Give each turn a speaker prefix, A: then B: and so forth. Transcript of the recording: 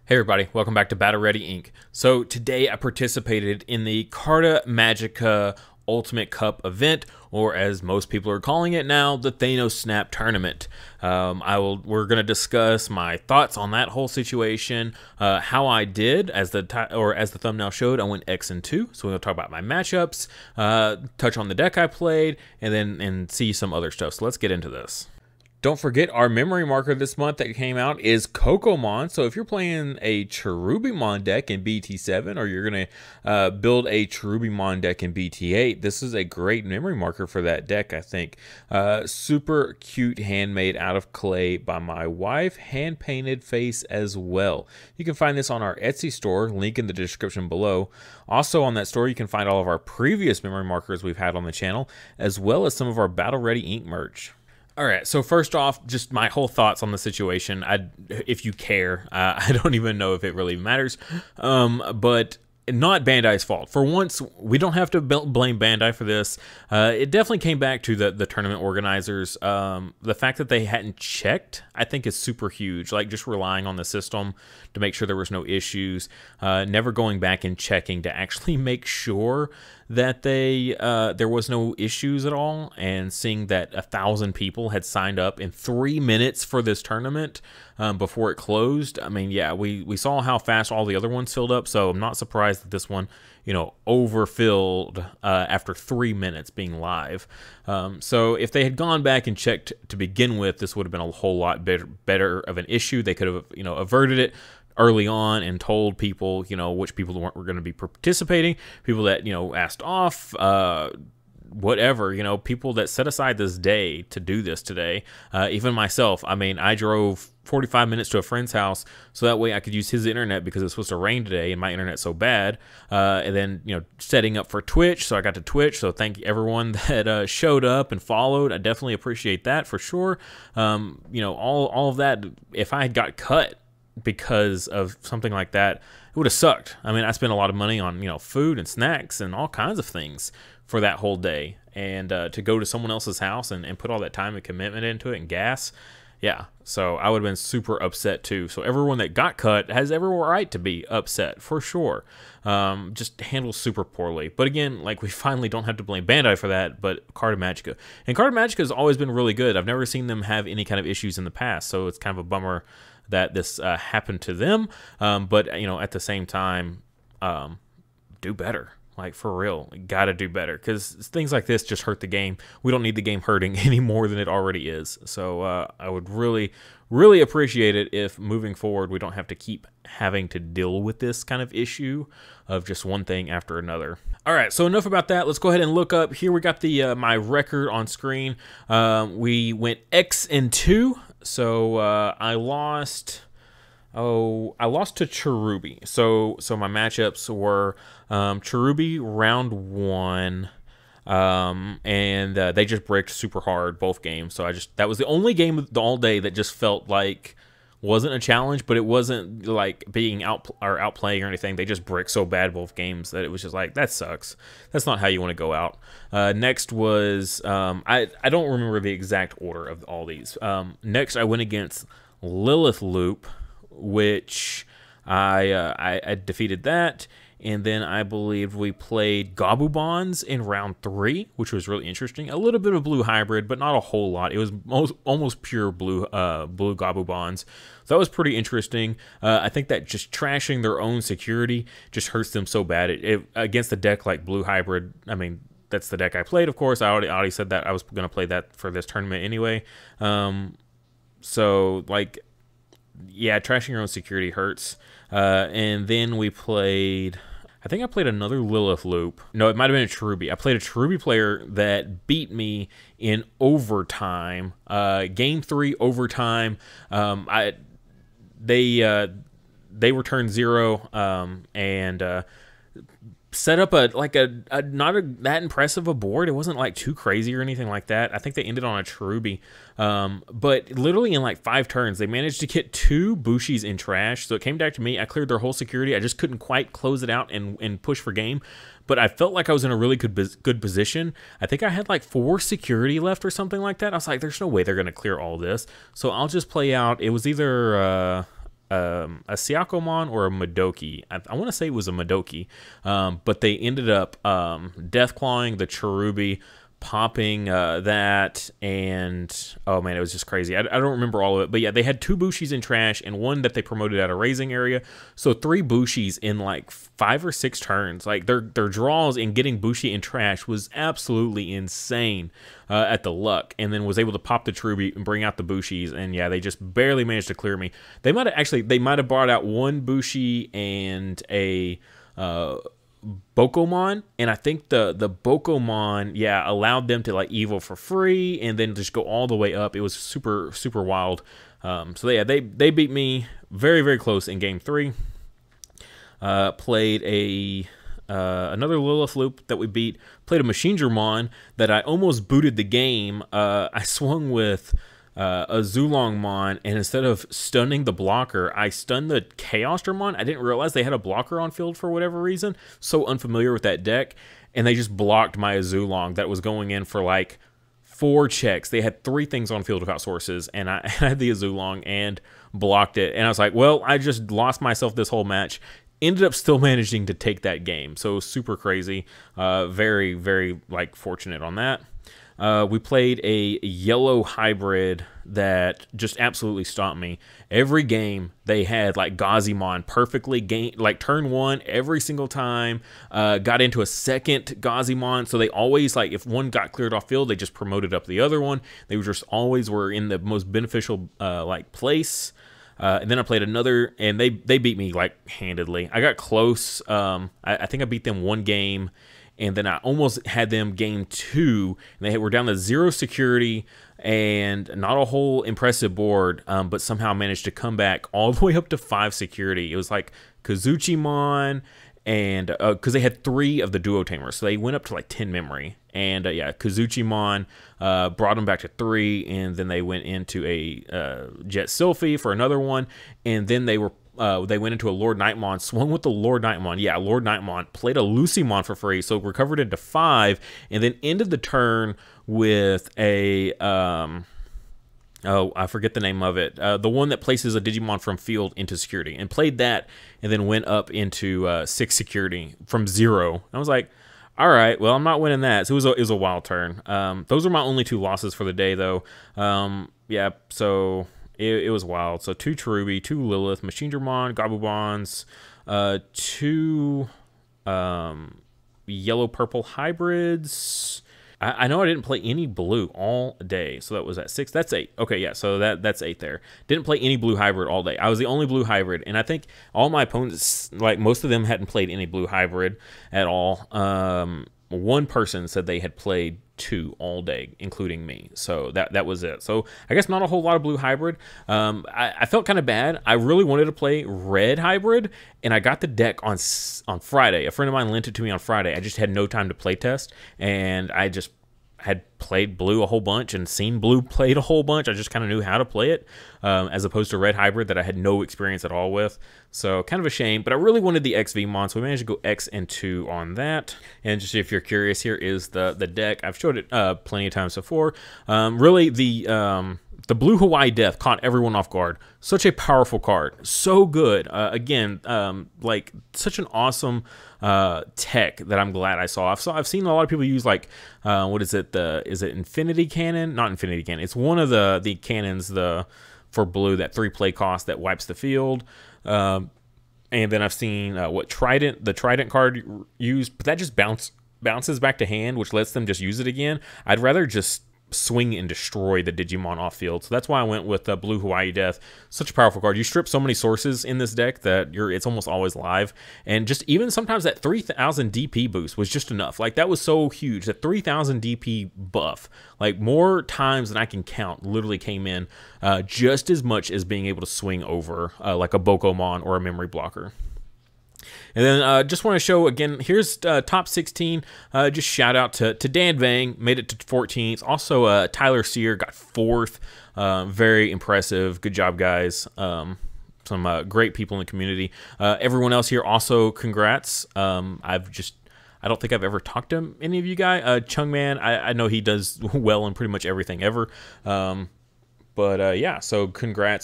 A: Hey everybody, welcome back to Battle Ready Inc. So today I participated in the Carta Magica Ultimate Cup event, or as most people are calling it now, the Thanos Snap Tournament. We're going to discuss my thoughts on that whole situation, how I did, as the thumbnail showed, I went X and 2, so we're going to talk about my matchups, touch on the deck I played, and see some other stuff. So let's get into this. Don't forget, our memory marker this month that came out is Kokomon. So if you're playing a Cherubimon deck in BT7, or you're going to build a Cherubimon deck in BT8, this is a great memory marker for that deck, I think. Super cute, handmade out of clay by my wife, hand-painted face as well. You can find this on our Etsy store, link in the description below. Also on that store, you can find all of our previous memory markers we've had on the channel, as well as some of our Battle Ready Inc. merch. All right, so first off, just my whole thoughts on the situation. If you care, I don't even know if it really matters, but not Bandai's fault. For once, we don't have to blame Bandai for this. It definitely came back to the tournament organizers. The fact that they hadn't checked, I think, is super huge. Like, just relying on the system to make sure there was no issues, never going back and checking to actually make sure that there was no issues at all, and seeing that 1,000 people had signed up in 3 minutes for this tournament before it closed. I mean, yeah, we saw how fast all the other ones filled up, so I'm not surprised that this one, overfilled after 3 minutes being live. So if they had gone back and checked to begin with, this would have been a whole lot better of an issue. They could have, averted it early on and told people, which people were going to be participating, people that, asked off, whatever, people that set aside this day to do this today. Even myself, I mean, I drove 45 minutes to a friend's house so that way I could use his internet because it's supposed to rain today and my internet's so bad. And then, setting up for Twitch, so I got to Twitch. So thank everyone that showed up and followed. I definitely appreciate that for sure. All of that, if I had got cut because of something like that, it would have sucked. I mean, I spent a lot of money on, food and snacks and all kinds of things for that whole day. And to go to someone else's house and put all that time and commitment into it and gas, yeah. So I would have been super upset too. So everyone that got cut has every right to be upset, for sure. Just handled super poorly. But again, like, we finally don't have to blame Bandai for that, but Carta Magica. And Carta Magica has always been really good. I've never seen them have any kind of issues in the past, so it's kind of a bummer that this happened to them. But, at the same time, do better. Like, for real, gotta do better, because things like this just hurt the game. We don't need the game hurting any more than it already is. So I would really, really appreciate it if moving forward we don't have to keep having to deal with this kind of issue of just one thing after another. All right, so enough about that. Let's go ahead and look up. Here we got the my record on screen. We went X and 2, so I lost to Cherubi. So my matchups were Cherubi round 1, and they just bricked super hard both games. So that was the only game all day that just felt like wasn't a challenge, but it wasn't like being outplaying or anything. They just bricked so bad both games that it was just like, that sucks. That's not how you want to go out. Next was I don't remember the exact order of all these. Next I went against Lilith Loop, which I defeated that, and then I believe we played Gabubons in round 3, which was really interesting. A little bit of blue hybrid, but not a whole lot. It was almost pure blue Gabubons. So that was pretty interesting. I think that just trashing their own security just hurts them so bad. It against a deck like blue hybrid, I mean, that's the deck I played, of course. I already said that I was going to play that for this tournament anyway. So, like, yeah, trashing your own security hurts. And then we played, I think I played another Lilith Loop. No, it might have been a Cherubi. I played a Cherubi player that beat me in overtime. Game 3 overtime. They returned 0 and set up a not that impressive a board. It wasn't like too crazy or anything like that. I think they ended on a Cherubi. But literally in like 5 turns, they managed to get 2 Bushis in trash. So it came back to me. I cleared their whole security. I just couldn't quite close it out and push for game. But I felt like I was in a really good position. I think I had like 4 security left or something like that. I was like, there's no way they're going to clear all this. So I'll just play out. It was either a Syakomon or a Madoki. I want to say it was a Madoki, but they ended up Deathclawing the Cherubi, popping that, and oh man, it was just crazy. I don't remember all of it, but yeah, they had 2 Bushis in trash and 1 that they promoted at a raising area. So 3 Bushis in like 5 or 6 turns. Like their draws in getting Bushi in trash was absolutely insane at the luck, and then was able to pop the Cherubi and bring out the Bushis, and yeah, they just barely managed to clear me. They might have brought out 1 Bushi and a Bokomon, and I think the Bokomon, yeah, allowed them to like evo for free and then just go all the way up. It was super wild. So yeah, they beat me very, very close in game 3. Played another Lilith loop that we beat. Played a Machingermon that I almost booted the game. I swung with a Zulongmon, and instead of stunning the blocker, I stunned the Chaosdramon. I didn't realize they had a blocker on field for whatever reason. So unfamiliar with that deck, and they just blocked my Azulong that was going in for like 4 checks. They had 3 things on field without sources, and I had the Azulong and blocked it. And I was like, well, I just lost myself this whole match. Ended up still managing to take that game. So super crazy. Very, very like fortunate on that. We played a yellow hybrid that just absolutely stomped me. Every game they had like Gazimon perfectly like turn 1 every single time. Got into a second Gazimon, so they always, like, if one got cleared off field, they just promoted up the other one. They were just always were in the most beneficial like place. And then I played another, and they beat me like handedly. I got close. I think I beat them 1 game. And then I almost had them game 2. And they were down to 0 security and not a whole impressive board, but somehow managed to come back all the way up to 5 security. It was like Kazuchimon, and because they had 3 of the Duo Tamers, so they went up to like 10 memory. And yeah, Kazuchimon brought them back to 3, and then they went into a Jet Sylphie for another one, and then they went into a Lord Nightmon, swung with the Lord Nightmon. Yeah, Lord Nightmon, played a Lucymon for free, so recovered into 5, and then ended the turn with a, oh, I forget the name of it. The one that places a Digimon from field into security, and played that, and then went up into 6 security from 0. I was like, all right, well, I'm not winning that. So it was a wild turn. Those are my only 2 losses for the day, though. Yeah, so it was wild. So 2 Cherubi, 2 Lilith, Machingermon, Gabubons, 2 yellow-purple hybrids. I know I didn't play any blue all day, so that was at 6. That's 8. Okay, yeah, so that's 8 there. Didn't play any blue hybrid all day. I was the only blue hybrid, and I think all my opponents, like most of them, hadn't played any blue hybrid at all. One person said they had played 2 all day, including me. So that was it. So I guess not a whole lot of blue hybrid. I felt kind of bad. I really wanted to play red hybrid, and I got the deck on Friday. A friend of mine lent it to me on Friday. I just had no time to play test, and I just had played blue a whole bunch and seen blue played a whole bunch. I just kind of knew how to play it, as opposed to red hybrid that I had no experience at all with. So kind of a shame, but I really wanted the XVmon, so we managed to go X and 2 on that. And just if you're curious, here is the deck. I've showed it plenty of times before. Really, the Blue Hawaii Death caught everyone off guard. Such a powerful card. So good. Again, like such an awesome tech that I'm glad I saw. I've seen a lot of people use, like, what is it? Is it Infinity Cannon? Not Infinity Cannon. It's one of the cannons for blue, that 3 play cost that wipes the field. And then I've seen the Trident card used, but that just bounces back to hand, which lets them just use it again. I'd rather just swing and destroy the Digimon off field. So that's why I went with Blue Hawaii Death. Such a powerful card. You strip so many sources in this deck that it's almost always live. And just even sometimes that 3000 DP boost was just enough. Like, that was so huge. That 3000 DP buff, like more times than I can count, literally came in just as much as being able to swing over like a Bokomon or a memory blocker. And then just want to show, again, here's top 16. Just shout out to Dan Vang, made it to 14th. Also, Tyler Sear got 4th. Very impressive. Good job, guys. Some great people in the community. Everyone else here also, congrats. I don't think I've ever talked to any of you guys. Chungman, I know he does well in pretty much everything ever. But yeah, so congrats.